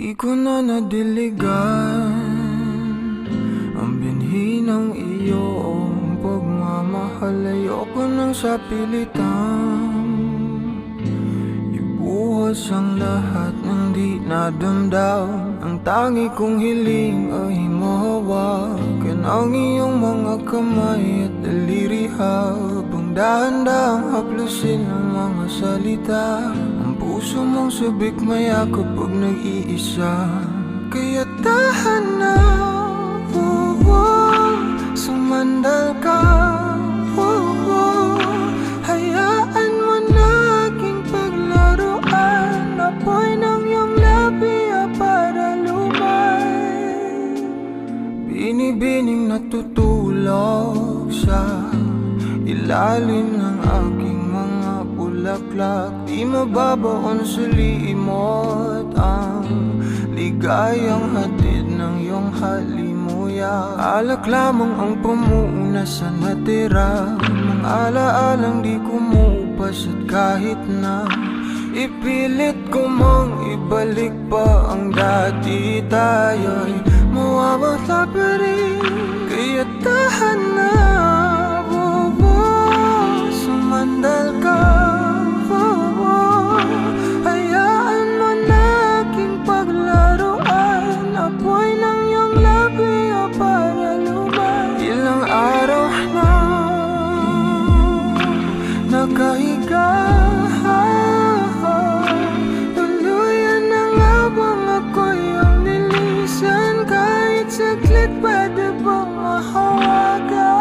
Di ko na nadiligan ang binhi ng iyong pagmamahal. Ayoko nang sa pilitan ibuhos ang lahat ng di nadamdam. Ang tangi kong hiling ay mahawakan ang iyong mga kamay at daliri, habang dahan-dahang haplusin ang mga salita. Ang puso mong sabik maya kapag nag-iisa, kaya tahan na, sumandal ka. Hayaan mo na aking paglaruan, apoy ng iyong labi para lumay. Binibining natutulog sa ilalim ng aking mga bulaklak. Di mababaon sa limot ang ligayang hatid ng iyong halimuyak. Alak lamang ang pamuuna sa natira, mga alaalang di kumupas. At kahit na ipilit ko mang ibalik pa ang dati, tayo'y mawawala pa rin. Kaya tahan na, sumandal ka. Hayaan mo na aking paglaruan, apoy ng iyong labi para lumay. Ilang araw na nakahiga, tuluyan na nga bang ako'y ang nilisan? Kahit saglit pwede bang mahawagan?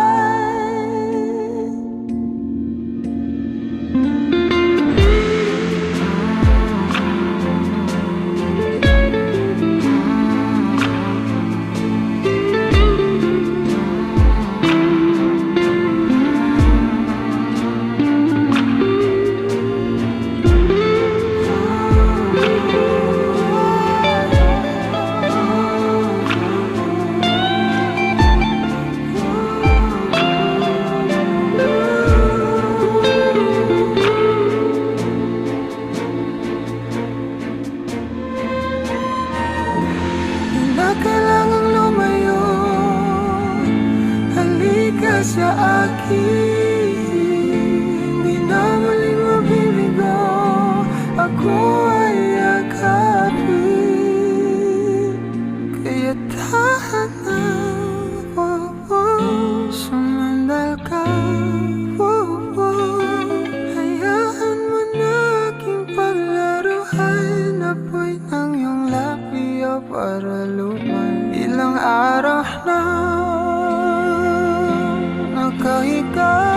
Kailangang lumayo, halika sa akin. Di na muling mabibigo, ako ay yakapin. Kaya tahan na, sumandal ka. Hayaan mo na aking paglaruan, apoy ng iyong labi para lumay. Ilang araw na nakahiga,